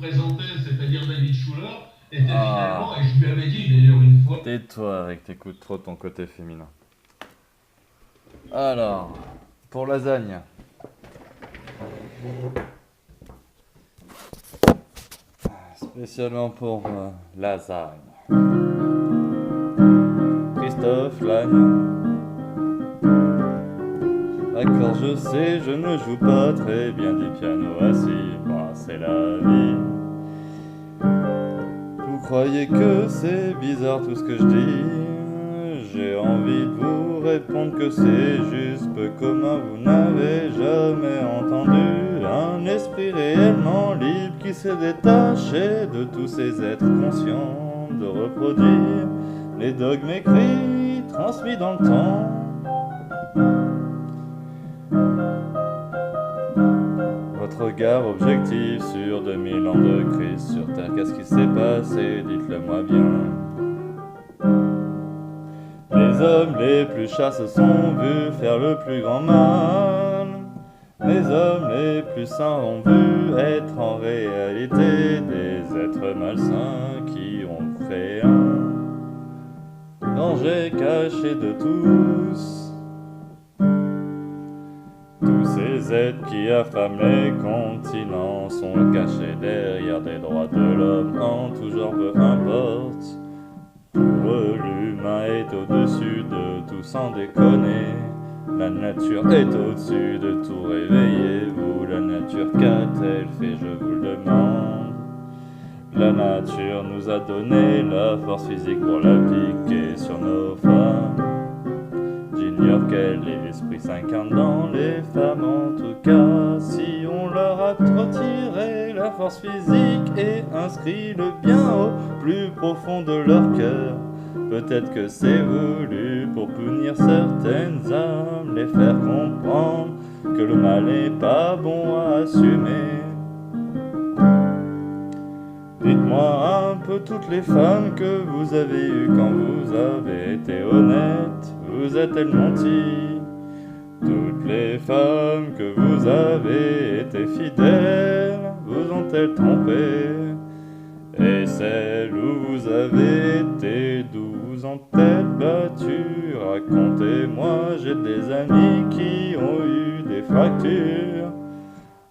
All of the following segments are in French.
présentait, c'est-à-dire David Schuller, était finalement, Ah, et je lui avais dit d'ailleurs une fois, tais-toi avec t'écoutes trop ton côté féminin. Alors, pour lasagne, spécialement pour lasagne. Christophe Lagne. D'accord, je sais, je ne joue pas très bien du piano assis. Moi, c'est la vie. Vous croyez que c'est bizarre tout ce que je dis? J'ai envie de vous répondre que c'est juste peu commun. Vous n'avez jamais entendu un esprit réellement libre qui s'est détaché de tous ces êtres conscients de reproduire les dogmes écrits transmis dans le temps. Votre regard objectif sur 2000 ans de crise sur Terre, qu'est-ce qui s'est passé? Dites-le moi bien. Les hommes les plus chats se sont vus faire le plus grand mal. Les hommes les plus sains ont vu être en réalité des êtres malsains qui ont fait un danger caché de tous. Tous ces êtres qui affament les continents sont cachés derrière des droits de l'homme en tout genre, peu importe. Pour eux, l'humain est au-dessus de tout sans déconner. La nature est au-dessus de tout, réveillez-vous. La nature qu'a-t-elle fait, je vous le demande? La nature nous a donné la force physique pour l'appliquer sur nos femmes. J'ignore quel esprit s'incarne dans les femmes, en tout cas, si on leur a retiré la force physique et inscrit le bien au plus profond de leur cœur. Peut-être que c'est voulu pour punir certaines âmes, les faire comprendre que le mal est pas bon à assumer. Dites-moi un peu toutes les femmes que vous avez eues quand vous avez été honnête, vous a-t-elle menti? Toutes les femmes que vous avez été fidèles, vous ont-elles trompé? Et celles où vous avez été doux, vous ont-elles battu? Racontez-moi, j'ai des amis qui ont eu des fractures.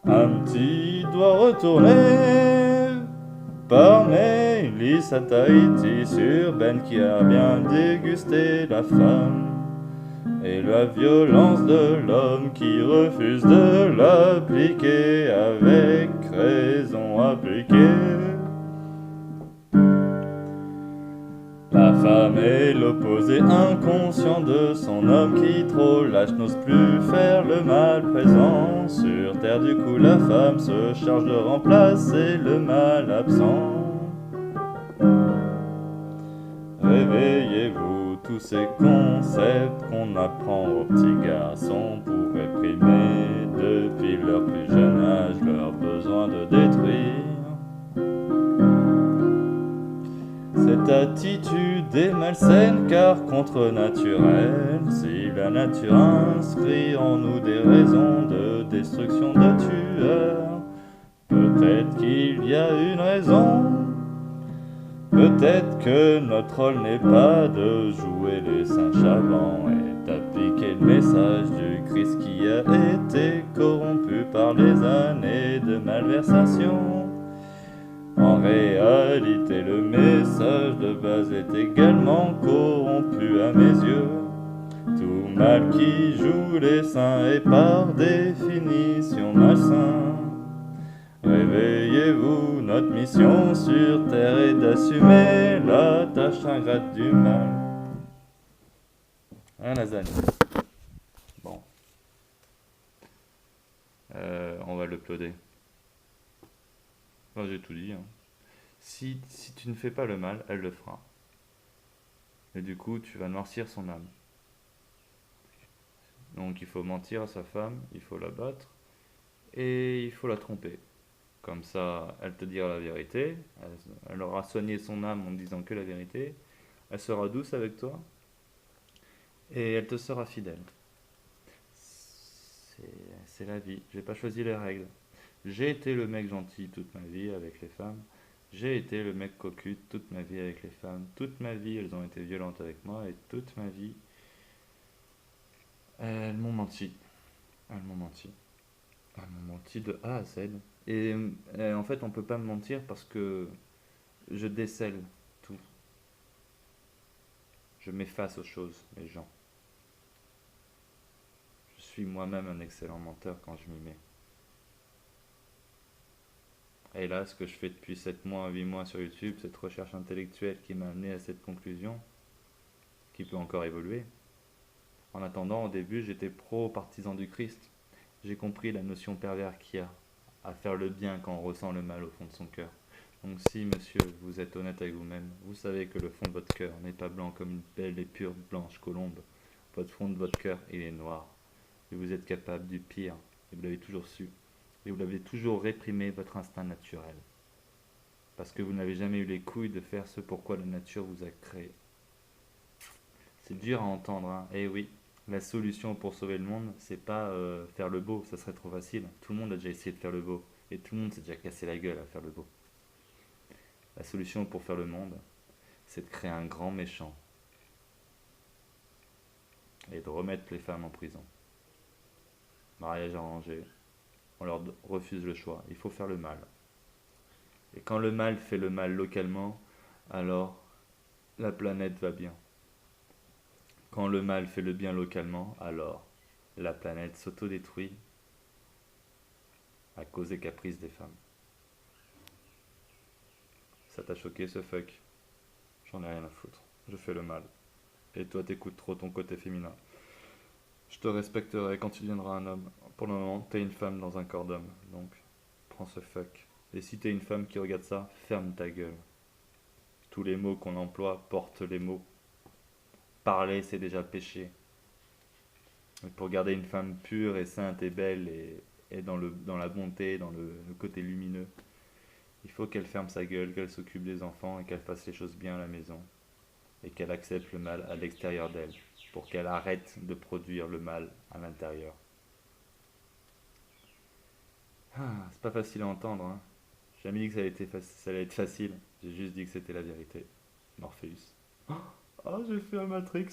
Un petit doigt retourné par Mélis à Tahiti sur Ben qui a bien dégusté la femme et la violence de l'homme qui refuse de l'appliquer avec raison appliquée. La femme est l'opposé inconscient de son homme qui trop lâche n'ose plus faire le mal présent. Sur terre du coup la femme se charge de remplacer le mal absent. Réveillez-vous, tous ces concepts qu'on apprend aux petits garçons pour réprimer depuis leur plus jeune âge leur besoin de détruire. Cette attitude est malsaine car contre-naturelle. Si la nature inscrit en nous des raisons de destruction de tueurs, peut-être qu'il y a une raison. Peut-être que notre rôle n'est pas de jouer les saints chavants et d'appliquer le message du Christ qui a été corrompu par les années de malversation. En réalité, le message de base est également corrompu à mes yeux. Tout mal qui joue les saints est par définition malsain. Réveillez-vous, notre mission sur terre est d'assumer la tâche ingrate du mal. Un lasagne. Bon, on va l'uploader. Enfin, j'ai tout dit, hein. Si tu ne fais pas le mal, elle le fera. Et du coup, tu vas noircir son âme. Donc il faut mentir à sa femme, il faut la battre et il faut la tromper. Comme ça, elle te dira la vérité, elle aura soigné son âme en disant que la vérité, elle sera douce avec toi et elle te sera fidèle. C'est la vie, j'ai pas choisi les règles. J'ai été le mec gentil toute ma vie avec les femmes. J'ai été le mec cocu toute ma vie avec les femmes. Toute ma vie, elles ont été violentes avec moi et toute ma vie, elles m'ont menti. Elles m'ont menti. Elles m'ont menti de A à Z. Et en fait, on peut pas me mentir parce que je décèle tout. Je m'efface aux choses, les gens. Je suis moi-même un excellent menteur quand je m'y mets. Et là, ce que je fais depuis 7 mois, 8 mois sur YouTube, cette recherche intellectuelle qui m'a amené à cette conclusion, qui peut encore évoluer. En attendant, au début, j'étais pro-partisan du Christ. J'ai compris la notion pervers qu'il y a à faire le bien quand on ressent le mal au fond de son cœur. Donc si, monsieur, vous êtes honnête avec vous-même, vous savez que le fond de votre cœur n'est pas blanc comme une belle et pure blanche colombe. Votre fond de votre cœur, il est noir. Et vous êtes capable du pire. Et vous l'avez toujours su. Et vous l'avez toujours réprimé, votre instinct naturel. Parce que vous n'avez jamais eu les couilles de faire ce pourquoi la nature vous a créé. C'est dur à entendre, hein. Eh oui, la solution pour sauver le monde, c'est pas faire le beau, ça serait trop facile. Tout le monde a déjà essayé de faire le beau. Et tout le monde s'est déjà cassé la gueule à faire le beau. La solution pour faire le monde, c'est de créer un grand méchant. Et de remettre les femmes en prison. Mariage arrangé. On leur refuse le choix. Il faut faire le mal. Et quand le mal fait le mal localement, alors la planète va bien. Quand le mal fait le bien localement, alors la planète s'autodétruit à cause des caprices des femmes. Ça t'a choqué ce fuck? J'en ai rien à foutre. Je fais le mal. Et toi t'écoutes trop ton côté féminin. Je te respecterai quand tu deviendras un homme. Pour le moment, t'es une femme dans un corps d'homme. Donc, prends ce fuck. Et si t'es une femme qui regarde ça, ferme ta gueule. Tous les mots qu'on emploie portent les mots. Parler, c'est déjà péché. Et pour garder une femme pure et sainte et belle et dans la bonté, dans le côté lumineux, il faut qu'elle ferme sa gueule, qu'elle s'occupe des enfants et qu'elle fasse les choses bien à la maison. Et qu'elle accepte le mal à l'extérieur d'elle, pour qu'elle arrête de produire le mal à l'intérieur. Ah, c'est pas facile à entendre, hein. J'ai jamais dit que ça allait être facile, j'ai juste dit que c'était la vérité. Morpheus. Oh, j'ai fait un Matrix.